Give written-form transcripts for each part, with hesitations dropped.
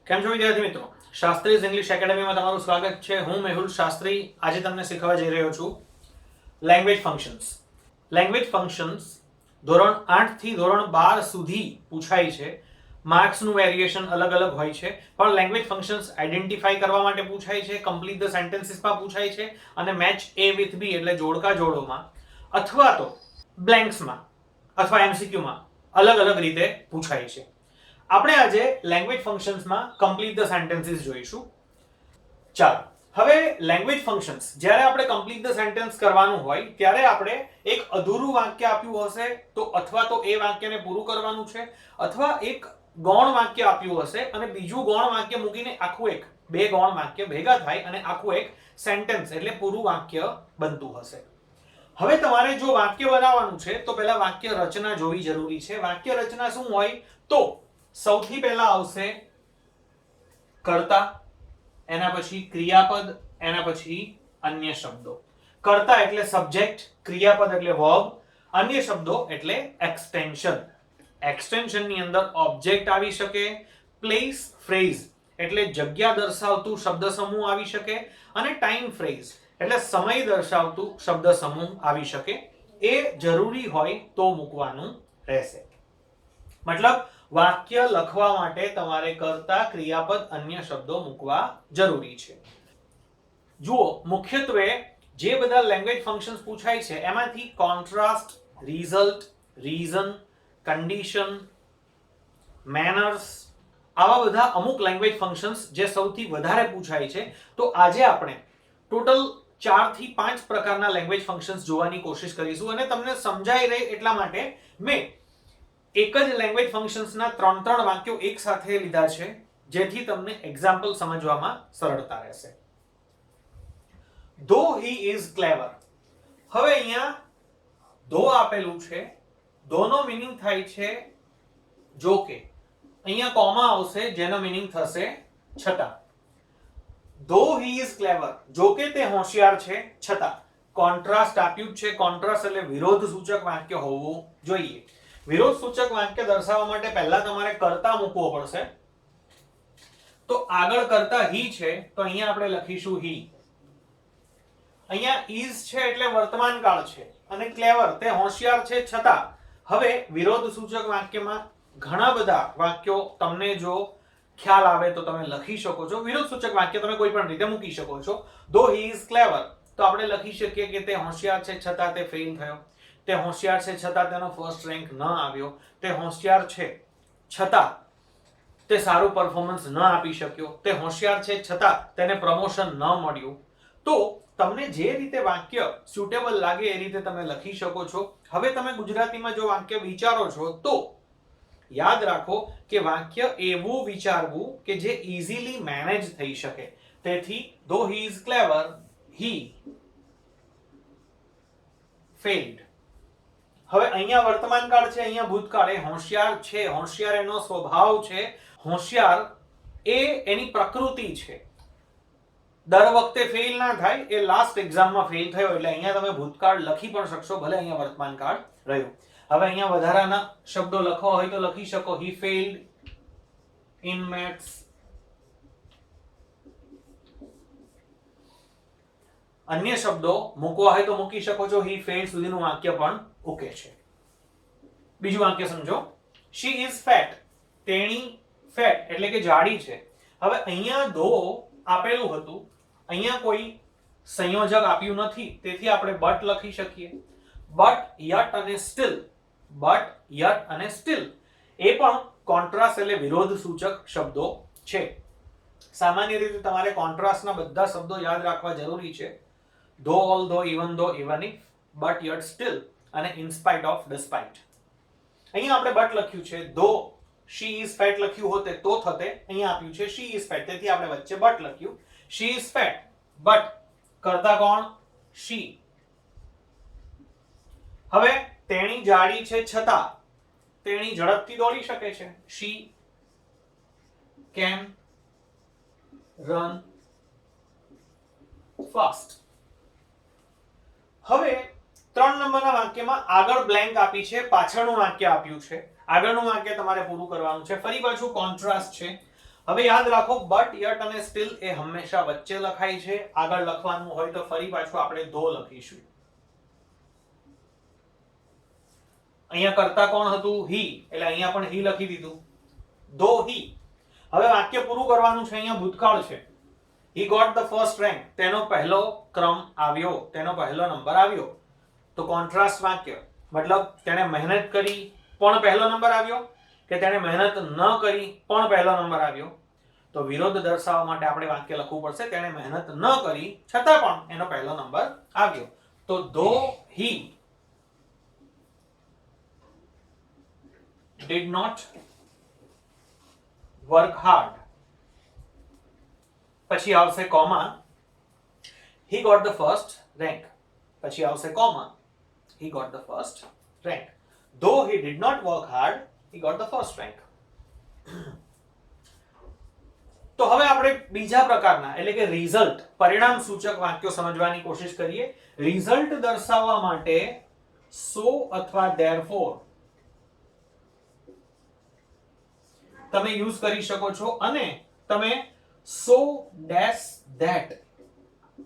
કેમ છો વિદ્યાર્થી મિત્રો? શાસ્ત્રીઝ ઇંગ્લિશ એકેડમીમાં તમારું સ્વાગત છે. હું મેહુલ શાસ્ત્રી આજે તમને શીખવવા જઈ રહ્યો છું લેંગ્વેજ ફંક્શન્સ. લેંગ્વેજ ફંક્શન્સ ધોરણ 8 થી ધોરણ 12 સુધી પૂછાય છે. માર્ક્સનું વેરિએશન અલગ અલગ હોય છે, પણ લેંગ્વેજ ફંક્શન્સ આઈડેન્ટિફાઈ કરવા માટે પૂછાય છે, કમ્પ્લીટ ધ સેન્ટેન્સીસમાં પૂછાય છે અને મેચ એ વિથ બી એટલે જોડકા જોડોમાં અથવા તો બ્લેન્ક્સમાં અથવા એમસીક્યુમાં અલગ અલગ રીતે પૂછાય છે. આપણે આજે લેંગ્વેજ ફંક્શન્સમાં કમ્પ્લીટ ધ સેન્ટેન્સીસ જોઈશું. ચાલો, હવે લેંગ્વેજ ફંક્શન્સ જ્યારે આપણે કમ્પ્લીટ ધ સેન્ટેન્સ કરવાનું હોય ત્યારે આપણે એક અધૂરું વાક્ય આપ્યું હશે તો અથવા તો એ વાક્યને પૂરું કરવાનું છે, અથવા એક ગૌણ વાક્ય આપ્યું હશે અને બીજું ગૌણ વાક્ય મૂકીને આખું એક બે ગૌણ વાક્ય ભેગા થાય અને આખું એક સેન્ટેન્સ એટલે પૂરું વાક્ય બનતું હશે. હવે તમારે જો વાક્ય બનાવવાનું છે તો પહેલા વાક્ય રચના જોવી જરૂરી છે. વાક્ય રચના શું હોય તો સૌથી પહેલા આવશે કર્તા, એના પછી ક્રિયાપદ, એના પછી અન્ય શબ્દો. કર્તા એટલે સબ્જેક્ટ, ક્રિયાપદ એટલે વર્બ, અન્ય શબ્દો એટલે એક્સટેન્શન. એક્સટેન્શનની અંદર ઓબ્જેક્ટ આવી શકે, પ્લેસ, ફ્રેઝ એટલે જગ્યા દર્શાવતું શબ્દ સમૂહ આવી શકે અને ટાઈમ ફ્રેઝ એટલે સમય દર્શાવતું શબ્દ સમૂહ આવી શકે. એ જરૂરી હોય તો મૂકવાનું રહેશે. મતલબ વાક્ય લખવા માટે તમારે કર્તા, ક્રિયાપદ, અન્ય શબ્દો મૂકવા જરૂરી છે. જુઓ, મુખ્યત્વે જે બધા લેંગ્વેજ ફંક્શન્સ પૂછાય છે એમાંથી contrast, result, reason, condition, manners આવા બધા અમુક લેંગ્વેજ ફંક્શન્સ જે સૌથી વધારે પૂછાય છે. તો આજે આપણે ટોટલ 4 થી 5 પ્રકારના લેંગ્વેજ ફંક્શન્સ જોવાની કોશિશ કરીશું અને તમને સમજાઈ રહે એટલા માટે મેં એક જ લેંગ્વેજ ફંક્શન્સના 3 વાક્યો એક સાથે લીધા છે, જેથી તમને એક્ઝામ્પલ સમજવામાં સરળતા રહેશે. ધો હી ઇઝ ક્લેવર. હવે અહીંયા ધો આપેલું છે. ધોનો મીનિંગ થાય છે જો કે. અહીંયા કોમા આવશે જેનો મીનિંગ થશે છતાં. ધો હી ઇઝ ક્લેવર, જો કે તે હોશિયાર છે છતાં. કોન્ટ્રાસ્ટ આપ્યું છે. કોન્ટ્રાસ્ટ એટલે વિરોધ સૂચક વાક્ય હોવું જોઈએ. વિરોધ સૂચક વાક્ય દર્શાવવા માટે પહેલા તમારે કર્તા મૂકવો પડશે. તો આગળ કર્તા હી છે તો અહીંયા આપણે લખીશું હી. અહીંયા ઇઝ છે એટલે વર્તમાન કાળ છે અને ક્લેવર તે હોશિયાર છે છતાં. હવે વિરોધ સૂચક વાક્યમાં ઘણા બધા વાક્યો તમને જો ખ્યાલ આવે તો તમે લખી શકો છો. વિરોધ સૂચક વાક્ય તમે કોઈ પણ રીતે મૂકી શકો છો. ધો હી ઇઝ ક્લેવર તો આપણે લખી શકીએ કે તે હોશિયાર છે છતાં તે ફેલ થયો. તે હોશિયાર છે છતાં તેનો ફર્સ્ટ રેન્ક ન આવ્યો. તે હોશિયાર છે છતાં તે સારું પરફોર્મન્સ ન આપી શક્યો. તે હોશિયાર છે છતાં તેને પ્રમોશન ન મળ્યું. તો તમને જે રીતે વાક્ય સુટેબલ લાગે એ રીતે તમે લખી શકો છો. હવે તમે ગુજરાતીમાં જો વાક્ય વિચારો છો તો યાદ રાખો કે વાક્ય એવું વિચારવું કે જે ઇઝીલી મેનેજ થઈ શકે. તેથી ધો he is clever, he failed. હવે અહીંયા વર્તમાન કાળ છે, અહીંયા ભૂતકાળ. એ હોશિયાર છે, હોશિયાર એનો સ્વભાવ છે, હોશિયાર એ એની પ્રકૃતિ છે. દર વખતે ફેલ ના થાય. એ લાસ્ટ એક્ઝામમાં ફેલ થયો એટલે અહીંયા તમે ભૂતકાળ લખી પણ શકશો, ભલે અહીંયા વર્તમાન કાળ રહ્યું. હવે અહીંયા વધારાના શબ્દો લખવા હોય તો લખી શકો. હી ફેલ્ડ ઇન મેથ્સ. અન્ય શબ્દો મૂકવા હોય તો મૂકી શકો છો. હી ફેલ્ડ સુધીનું વાક્ય પણ ઓકે છે. બીજું વાક્ય સમજો. She is fat. તેણી ફેટ એટલે કે જાડી છે. હવે અહીંયા ધો આપેલું હતું, અહીંયા કોઈ સંયોજક આપ્યું નથી, તેથી આપણે બટ લખી શકીએ. બટ, યટ અને સ્ટીલ. બટ, યટ અને સ્ટીલ એ પણ કોન્ટ્રાસ્ટ એટલે વિરોધ સૂચક શબ્દો છે. સામાન્ય રીતે તમારે કોન્ટ્રાસ્ટના બધા શબ્દો યાદ રાખવા જરૂરી છે. ધો, ઓલ ધો, ઇવન ધો, even if, but, yet, steel અને ઇન સ્પાઇટ ઓફ, ડિસ્પાઇટ. અહીંયા આપણે બટ લખ્યું છે. ધો શી ઇઝ ફેટ લખ્યું હોતે તો થતે. અહીંયા આપ્યું છે શી ઇઝ ફેટ, તેથી આપણે વચ્ચે બટ લખ્યું. શી ઇઝ ફેટ બટ કરતા કોણ? શી. હવે તેણી જાડી છે છતાં તેણી ઝડપથી દોડી શકે છે. She can run fast. હવે 3 નંબરના વાક્યમાં આગળ બ્લેન્ક આપી છે, પાછળનું વાક્ય આપ્યું છે. આગળનું વાક્ય તમારે પૂરું કરવાનું છે. ફરી પાછું કોન્ટ્રાસ્ટ છે. હવે યાદ રાખો બટ યટ અને સ્ટીલ એ હંમેશા વચ્ચે લખાય છે. આગળ લખવાનું હોય તો ફરી પાછું આપણે ધો લખીશું. અહીંયા કરતા કોણ હતું? હી, એટલે અહીંયા પણ હી લખી દીધું. ધો હી. હવે વાક્ય પૂરું કરવાનું છે. અહીંયા ભૂતકાળ છે. he got the first rank, તેનો પહેલો ક્રમ આવ્યો, તેનો પહેલો નંબર આવ્યો. તો કોન્ટ્રાસ્ટ વાક્ય મતલબ તેણે મહેનત કરી પણ પહેલો નંબર આવ્યો કે તેણે મહેનત ન કરી પણ પહેલો નંબર આવ્યો. તો વિરોધ દર્શાવવા માટે આપણે વાક્ય લખવું પડશે તેણે મહેનત ન કરી છતાં પણ એનો પહેલો નંબર આવ્યો. તો though he did not work hard, પછી આવશે comma, he got the first rank. પછી આવશે comma, he got the first rank. Though he did not work hard, he got the first rank. તો હવે આપણે બીજા પ્રકારના એટલે કે રિઝલ્ટ, પરિણામ સૂચક વાક્યો સમજવાની કોશિશ કરીએ. રિઝલ્ટ દર્શાવવા માટે so અથવા therefore તમે યુઝ કરી શકો છો અને તમે so dash that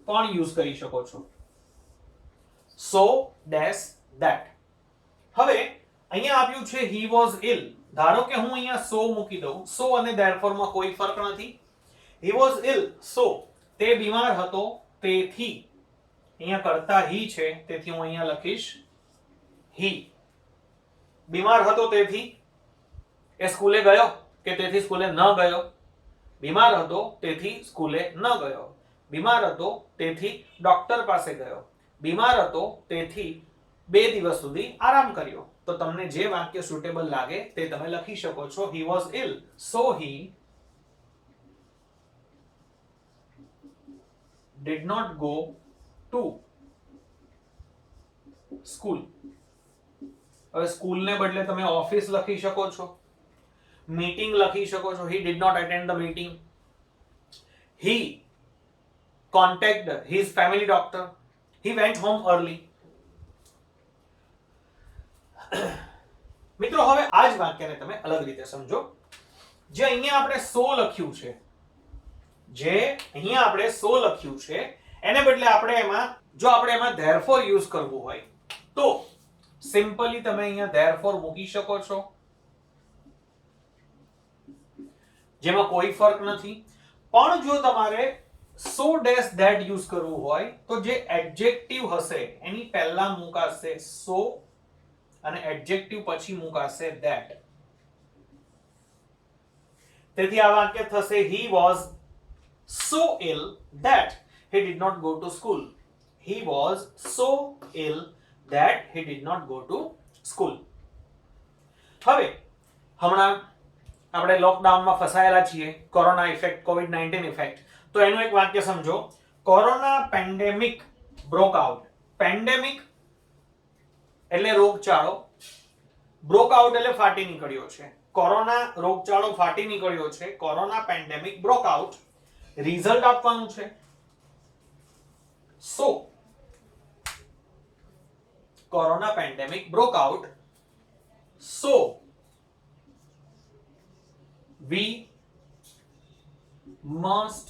પણ યુઝ કરી શકો છો. so dash that. હવે અહીંયા આપ્યું છે he was ill. ધારો કે હું અહીંયા so મૂકી દઉં. so અને therefore માં કોઈ ફરક નથી. he was ill, so તે બીમાર હતો તેથી. અહીંયા કરતા he છે તેથી હું અહીંયા લખીશ he. બીમાર હતો તેથી એ સ્કૂલે ગયો કે તેથી સ્કૂલે ન ગયો? બીમાર હતો તેથી સ્કૂલે ન ગયો. બીમાર હતો તેથી ડોક્ટર પાસે ગયો. બીમાર હતો તેથી 2 દિવસ સુધી આરામ કર્યો. તો તમને જે વાક્ય સુટેબલ લાગે તે તમે લખી શકો છો. he was ill, so he did not go to school. હવે સ્કૂલ ને બદલે તમે ઓફિસ લખી શકો છો, મીટિંગ લખી શકો છો. he did not attend the meeting. he contacted his family doctor. he went home early. મિત્રો હવે આ જ વાક્યને તમે અલગ રીતે સમજો. જે અહીંયા આપણે so લખ્યું છે, જે અહીંયા આપણે so લખ્યું છે એને બદલે આપણે એમાં જો આપણે એમાં therefore યુઝ કરવું હોય તો સિમ્પલી તમે અહીંયા therefore મૂકી શકો છો, જેમાં કોઈ ફરક નથી. પણ જો તમારે so dash that યુઝ કરવું હોય તો જે એડજેક્ટિવ હશે એની પહેલા મુકાશે so અને એડજેક્ટિવ પછી મુકાશે that. તેથી આ વાક્ય થશે he was so ill that he did not go to school. he was so ill that he did not go to school. હવે હમણાં આપણે લોકડાઉનમાં ફસાયેલા છીએ, કોરોના ઇફેક્ટ, COVID-19 ઇફેક્ટ. તો એનું એક વાક્ય સમજો. Corona pandemic broke out. Pandemic એટલે રોગચાળો, બ્રોક આઉટ એટલે ફાટી નીકળ્યો છે. કોરોના રોગચાળો ફાટી નીકળ્યો છે. Corona pandemic broke out. Result આપવાનું છે so corona pandemic broke out, so we must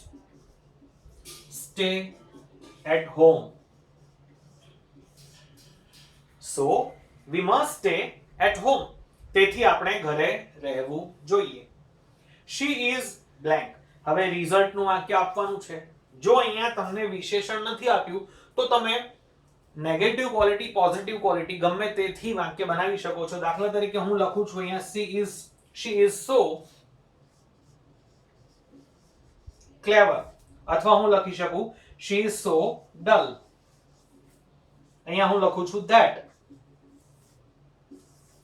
stay at home. so we must stay at home. તેથી આપણે ઘરે રહેવું જોઈએ. she is blank. હવે રિઝલ્ટ નું વાક્ય આપવાનું છે. જો અહીંયા તમને વિશેષણ નથી આપ્યું તો તમે નેગેટિવ ક્વોલિટી, પોઝિટિવ ક્વોલિટી ગમે તેથી વાક્ય બનાવી શકો છો. દાખલા તરીકે હું લખું છું અહીંયા she is so clever, અથવા હું લખી શકું she is so dull. અહીંયા હું લખું છું that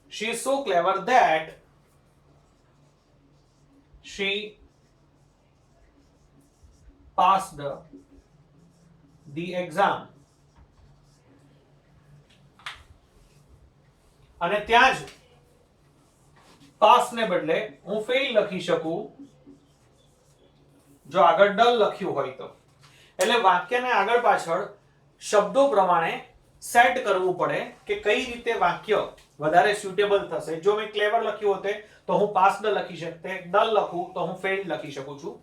she is so clever that she passed the exam. અને ત્યાં જ પાસ ને બદલે હું ફેલ લખી શકું જો આગળ ડલ લખ્યું હોય તો. એટલે વાક્યને આગળ પાછળ શબ્દો પ્રમાણે સેટ કરવું પડે કે કઈ રીતે વાક્ય વધારે સુટેબલ થશે. જો મેં ક્લેવર લખ્યું હોતે તો હું પાસ્ડ લખી શકતે, ડલ લખું તો હું ફેલ્ડ લખી શકું છું.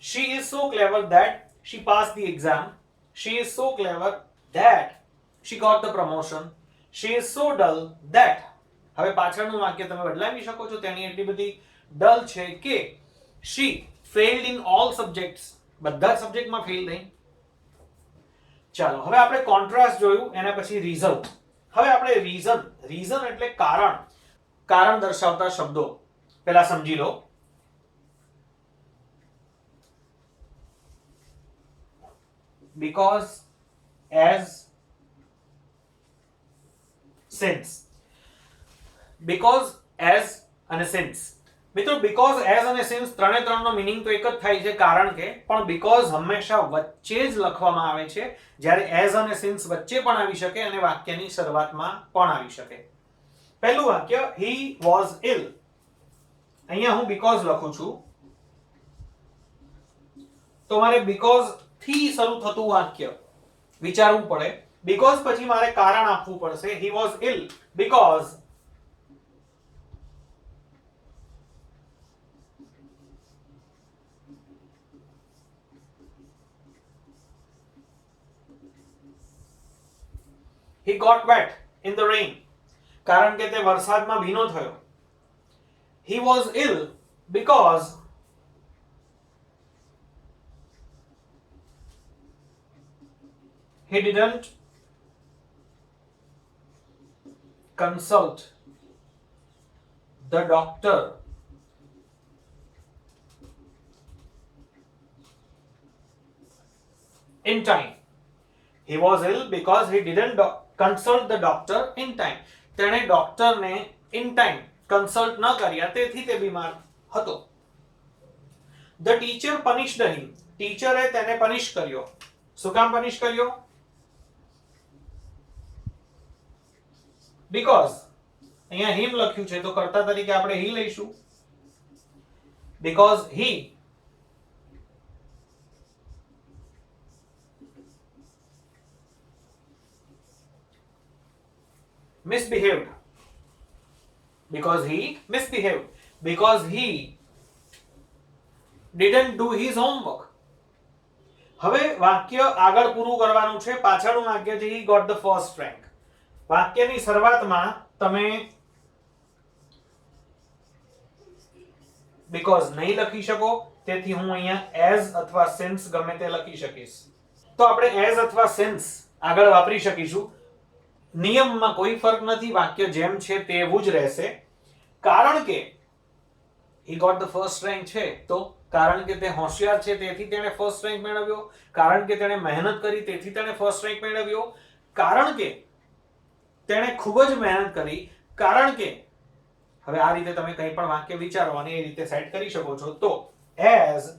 She is so clever that she passed the exam. She is so clever that she got the promotion. She is so dull that, હવે પાછળનું વાક્ય તમે બદલાવી શકો છો, તેની એટલી બધી ડલ છે કે she failed in all subjects, બધા સબ્જેક્ટમાં ફેલ થઈ. ચાલો હવે આપણે કોન્ટ્રાસ્ટ જોયું, એના પછી રિઝલ્ટ. હવે આપણે રીઝન એટલે કારણ દર્શાવતા શબ્દો પહેલા સમજી લો. because, as, since. because, as અને since. મિત્રો because, as અને since ત્રણે ત્રણનો મીનિંગ તો એક જ થાય છે, કારણ કે પણ because હંમેશા વચ્ચે જ લખવામાં આવે છે, જ્યારે as અને since વચ્ચે પણ આવી શકે અને વાક્યની શરૂઆતમાં પણ આવી શકે. પહેલું વાક્ય he was ill. અહીંયા હું because લખું છું તો મારે because થી શરૂ થતું વાક્ય વિચારવું પડે. because પછી મારે કારણ આપવું પડશે. he was ill because he got wet in the rain. કારણ કે તે વરસાદમાં ભીનો થયો. he was ill because he didn't consult the doctor in time. He was ill because he didn't consult the doctor in time. તેણે ડોક્ટરને in time consult ન કર્યા, તેથી તે બીમાર હતો. The teacher punished him. ટીચરે તેને પનિશ કર્યો. શું કામ પનિશ કર્યો? because અહીંયા him લખ્યું છે તો કર્તા તરીકે આપણે he લઈશું. because he misbehaved. because he misbehaved. because he didn't do his homework. હવે વાક્ય આગળ પૂરું કરવાનું છે. પાછળનું વાક્ય છે he got the first rank. વાક્યની શરૂઆતમાં તમે because નહીં લખી શકો, તેથી હું અહીંયા as અથવા since ગમે તે લખી શકીશ. તો આપણે as અથવા since આગળ વાપરી શકીશું. નિયમમાં કોઈ ફરક નથી, વાક્ય જેમ છે તેવું જ રહેશે. કારણ કે he got the first rank છે તો કારણ કે તે હોશિયાર છે તેથી તેણે ફર્સ્ટ રેન્ક મેળવ્યો. કારણ કે તેણે મહેનત કરી તેથી તેણે ફર્સ્ટ રેન્ક મેળવ્યો. કારણ કે તેણે ખૂબ જ મહેનત કરી. કારણ કે હવે આ રીતે તમે કંઈ પણ વાક્ય વિચારો અને એ રીતે સેટ કરી શકો છો. તો as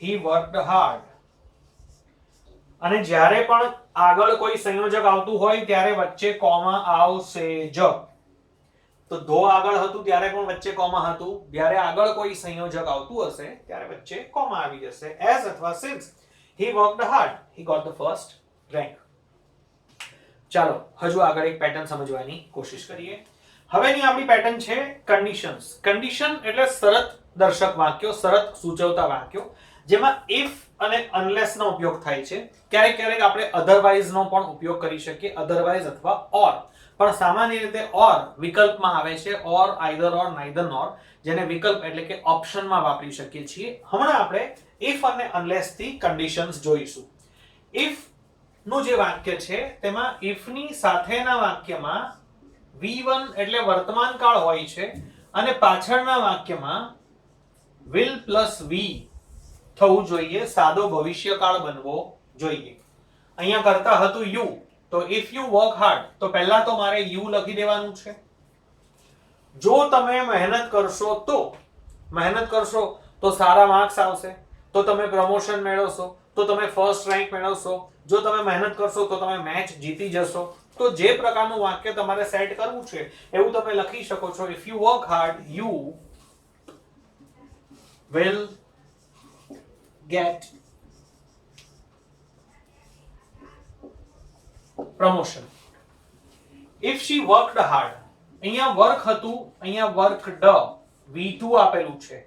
he worked hard. અને જ્યારે પણ આગળ કોઈ સંયોજક આવતું હોય ત્યારે વચ્ચે કોમા આવશે જ. તો ધો આગળ હતું ત્યારે પણ વચ્ચે કોમા હતું. જ્યારે આગળ કોઈ સંયોજક આવતું હશે ત્યારે વચ્ચે કોમા આવી જશે. as અથવા since he worked hard, he got the first rank. ચાલો હજુ આગળ એક પેટર્ન સમજવાની કોશિશ કરીએ. હવેની આપણી પેટર્ન છે કન્ડિશન્સ. કન્ડિશન એટલે શરત દર્શક વાક્યો, શરત સૂચવતા વાક્યો, જેમાં if અને unless નો ઉપયોગ થાય છે. ક્યારેક ક્યારેક આપણે otherwise નો પણ ઉપયોગ કરી શકીએ, otherwise અથવા or. પણ સામાન્ય રીતે or વિકલ્પમાં આવે છે, or either or neither nor, જેને વિકલ્પ એટલે કે ઓપ્શનમાં વાપરી શકીએ છીએ. હમણાં આપણે if અને unless થી કન્ડિશન્સ જોઈશું. if નું જે વાક્ય છે તેમાં if ની સાથેના વાક્યમાં V1 એટલે વર્તમાન કાળ હોય છે અને પાછળના વાક્યમાં will plus V થવું જોઈએ, સાદો ભવિષ્યકાળ બનવો જોઈએ. અહીંયા કરતા હતું you, તો if you work hard તો પહેલા તો મારે you લખી દેવાનું છે. જો તમે મહેનત કરશો તો સારા માર્ક્સ આવશે, તો તમે પ્રમોશન મેળવશો, તો તમે ફર્સ્ટ રેન્ક મેળવશો. જો તમે મહેનત કરશો તો તમે મેચ જીતી જશો. તો જે પ્રકારનું વાક્ય તમારે સેટ કરવું છે એવું તમે લખી શકો છો. if you work hard you will get promotion. If she worked hard, અહીંયા વર્ક હતું, અહીંયા વર્કડ V2 આપેલું છે.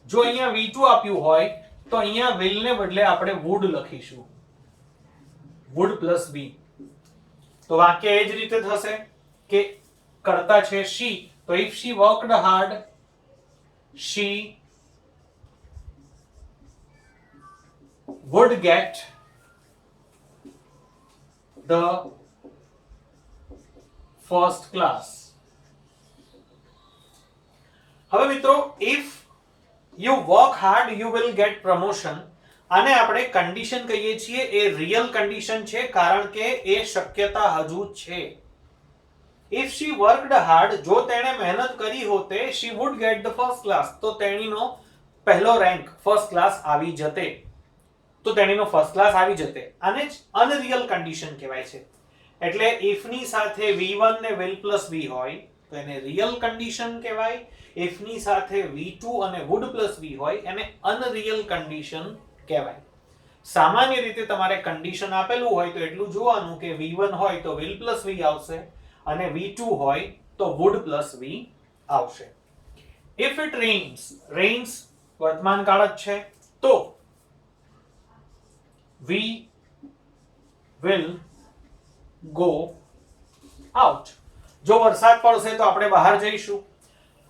જો અહીંયા V2 આપ્યું હોય તો અહીંયા will ને બદલે આપણે would લખીશું. would plus V. તો વાક્ય એ જ રીતે થશે કે કરતા છે she, તો if she worked hard, she would get the first class. હવે મિત્રો, if you work hard you will get promotion, આને આપણે કન્ડિશન કહીએ છીએ. એ રિયલ કન્ડિશન છે કારણ કે એ શક્યતા હજુ છે. if she worked hard, જો તેણે મહેનત કરી હોતે, she would get the first class, તો તેણીનો પહેલો રેન્ક ફર્સ્ટ ક્લાસ આવી જતે. તો તેણીનો ફર્સ્ટ ક્લાસ આવી જતે. આને જ અનરિયલ કન્ડિશન કહેવાય છે. એટલે if ની સાથે V1 ને will plus V હોય તો એને રિયલ કન્ડિશન કહેવાય. if ની સાથે V2 અને would plus V હોય એને અનરિયલ કન્ડિશન કહેવાય. સામાન્ય રીતે તમારે કન્ડિશન આપેલું હોય તો એટલું જોવાનું કે V1 હોય તો will plus V આવશે અને V2 હોય તો would plus V આવશે. if it rains, rains વર્તમાન કાળ જ છે, તો we will go out. જો વરસાદ પડશે તો આપણે બહાર જઈશું.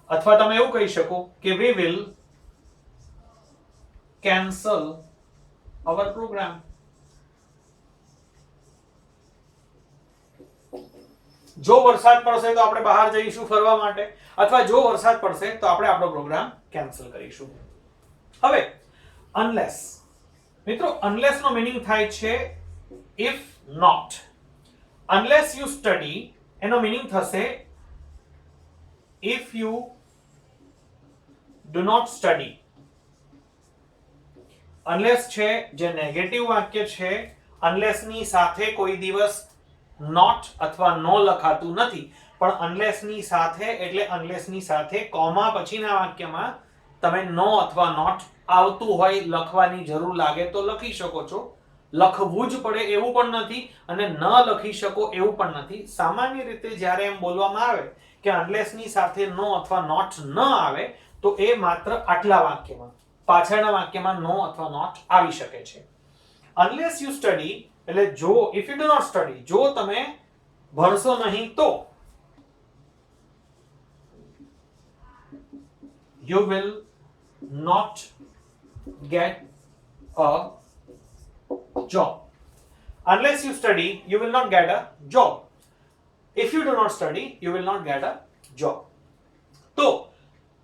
અથવા તમે એવું કહી શકો કે we will cancel our program. જો વરસાદ પડશે તો આપણે બહાર જઈશું ફરવા માટે, અથવા જો વરસાદ પડશે તો આપણે આપણો પ્રોગ્રામ કેન્સલ કરીશું. હવે unless, મિત્રો unless નો મીનિંગ થાય છે if not. unless you study એનો મીનિંગ થશે if you do not study. unless છે જે નેગેટિવ વાક્ય છે. unless ની સાથે કોઈ દિવસ not અથવા no લખાતું નથી, પણ unless ની સાથે એટલે unless ની સાથે કોમા પછીના વાક્યમાં તમે no અથવા not આવતું હોય લખવાની જરૂર લાગે તો લખી શકો છો. લખવું જ પડે એવું પણ નથી અને ન લખી શકો એવું પણ નથી. સામાન્ય રીતે જ્યારે એમ બોલવામાં આવે કે unless ની સાથે no અથવા not ન આવે તો એ માત્ર આટલા વાક્યમાં, પાછળના વાક્યમાં no અથવા not આવી શકે છે. unless you study એટલે જો, if you do not study, જો તમે ભણશો નહીં તો you will not get a job. unless you study you will not get a job. if you do not study you will not get a job. તો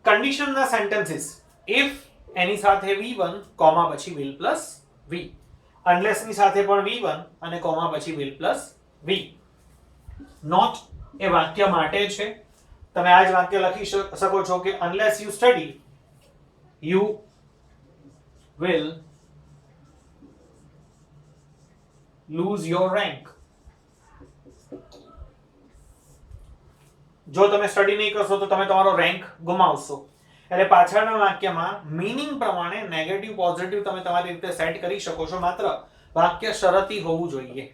condition ના sentences if એની સાથે V1 comma પછી will plus V, unless ની સાથે પણ V1 અને comma પછી will plus V. not એ વાક્ય માટે છે. તમે આ જ વાક્ય લખી શકો છો કે unless you study you will lose your rank. જો તમે સ્ટડી નહીં કરશો તો તમે તમારો રેન્ક ગુમાવશો. એટલે પાછળના વાક્યમાં મીનિંગ પ્રમાણે નેગેટિવ પોઝિટિવ તમે તમારી રીતે સેટ કરી શકો છો, માત્ર વાક્ય શરતી હોવું જોઈએ.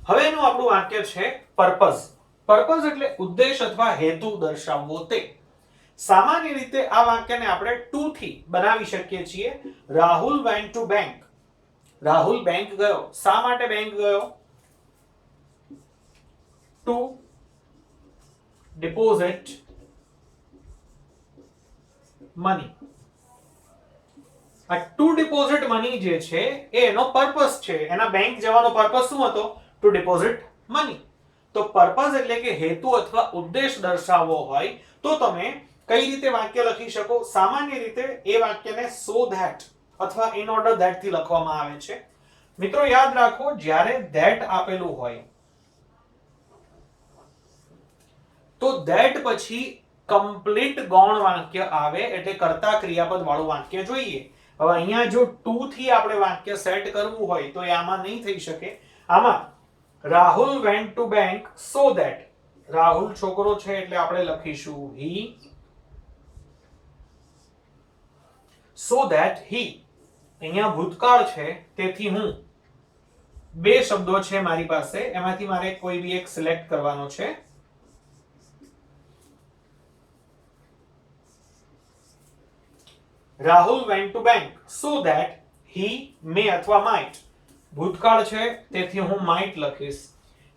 હવે એનું આપણું વાક્ય છે પર્પઝ. પર્પઝ એટલે ઉદ્દેશ અથવા હેતુ દર્શાવવો તે. સામાન્ય રીતે આ વાક્યને આપણે ટુ થી બનાવી શકીએ છીએ. Rahul went to bank. Rahul bank ગયો. શા માટે બેંક ગયો? To deposit money. આ ટુ ડિપોઝિટ મની જે છે એ એનો પર્પસ છે. એના બેંક જવાનો પર્પસ શું હતો? To deposit money. તો પર્પસ એટલે કે હેતુ અથવા ઉદ્દેશ દર્શાવવો હોય તો તમે કઈ રીતે વાક્ય લખી શકો? સામાન્ય રીતે એ વાક્યને so that અથવા in order that થી લખવામાં આવે છે. મિત્રો યાદ રાખો, જ્યારે that આપેલું હોય તો that પછી કમ્પ્લીટ ગૌણ વાક્ય આવે, એટલે કર્તા ક્રિયાપદ વાળું વાક્ય જોઈએ. હવે અહીંયા જો ટુ થી આપણે વાક્ય સેટ કરવું હોય તો એ આમાં નહીં થઈ શકે. આમાં Rahul went to bank so that, Rahul છોકરો છે એટલે આપણે લખીશું he, so that he. અહીંયા ભૂતકાળ છે તેથી હું. બે શબ્દો છે મારી પાસે, એમાંથી મારે કોઈ બી એક સિલેક્ટ કરવાનો છે. Rahul went to bank so that he may અથવા might. ભૂતકાળ છે તેથી હું might લખીશ.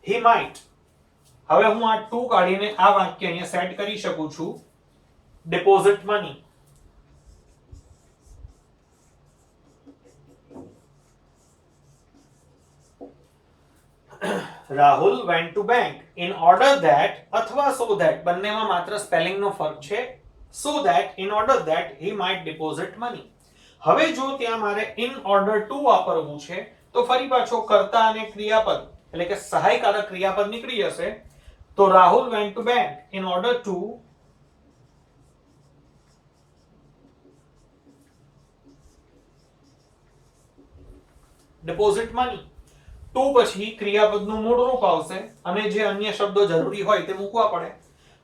He might. હવે હું આ ટુ કાઢીને આ વાક્ય અહીંયા સેટ કરી શકું છું. deposit money. Rahul went to bank in order that અથવા so that બંનેમાં માત્ર સ્પેલિંગ નો ફરક છે. So that in order that he might deposit money. હવે જો ત્યાં મારે in order to વાપરવું છે તો ફરી પાછો કર્તા અને ક્રિયાપદ એટલે કે સહાયકારક ક્રિયાપદ નીકળી જશે. તો Rahul went to bank in order to deposit money. To પછી ક્રિયાપદનું મૂળ રૂપ આવશે અને જે અન્ય શબ્દો જરૂરી હોય તે મૂકવા પડે.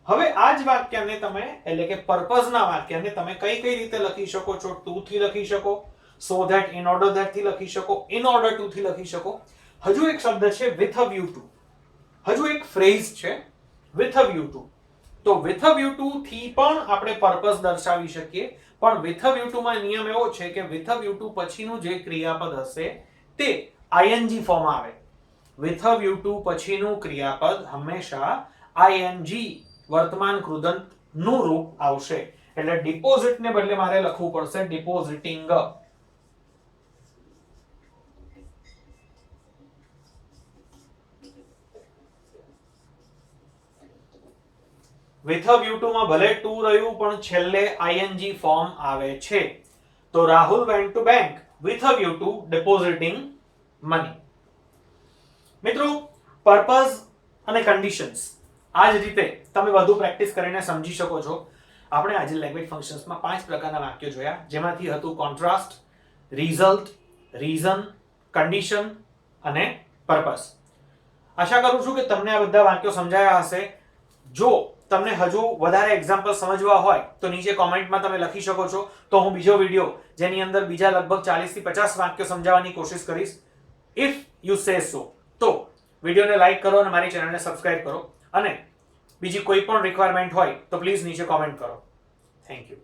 હવે આ જ વાક્યને તમે એટલે કે પર્પઝના વાક્યને તમે કઈ રીતે લખી શકો છો? ટુ થી લખી શકો, so that, in order that થી લખી શકો, in order to થી લખી શકો. હજુ એક શબ્દ છે with a view to. હજુ એક ફ્રેઝ છે with a view to. તો with a view to થી પણ આપણે પર્પઝ દર્શાવી શકીએ, પણ with a view to માં નિયમ એવો છે કે with a view to પછીનું જે ક્રિયાપદ હશે તે ing ફોર્મ આવે. with a view to પછીનું ક્રિયાપદ હંમેશા ing વર્તમાન કૃદંત નું રૂપ આવશે. એટલે ડિપોઝિટ ને બદલે મારે લખવું પડશે depositing. with a view to માં ભલે ટુ રહ્યું પણ છેલ્લે ing ફોર્મ આવે છે. તો Rahul went to bank with a view to depositing money. મિત્રો, પર્પઝ અને કન્ડિશન્સ આ જ રીતે તમે વધુ પ્રેક્ટિસ કરીને સમજી શકો છો. આપણે આજે લેંગ્વેજ ફંક્શન્સમાં 5 પ્રકારના વાક્યો જોયા, જેમાંથી હતું કોન્ટ્રાસ્ટ, રિઝલ્ટ, રીઝન, કન્ડિશન અને પર્પઝ. આશા કરું છું કે તમને આ બધા વાક્યો સમજાયા હશે. જો તમને હજુ વધારે એક્ઝામ્પલ સમજવા હોય તો નીચે કોમેન્ટમાં તમે લખી શકો છો. તો હું બીજો વિડિયો જેની અંદર બીજા લગભગ 40 થી 50 વાક્યો સમજાવવાની કોશિશ કરીશ. ઇફ યુ સે સો. તો વિડિયોને લાઈક કરો અને મારી ચેનલને સબસ્ક્રાઇબ કરો અને બીજી કોઈ પણ રિક્વાયરમેન્ટ હોય તો પ્લીઝ નીચે કોમેન્ટ કરો. Thank you.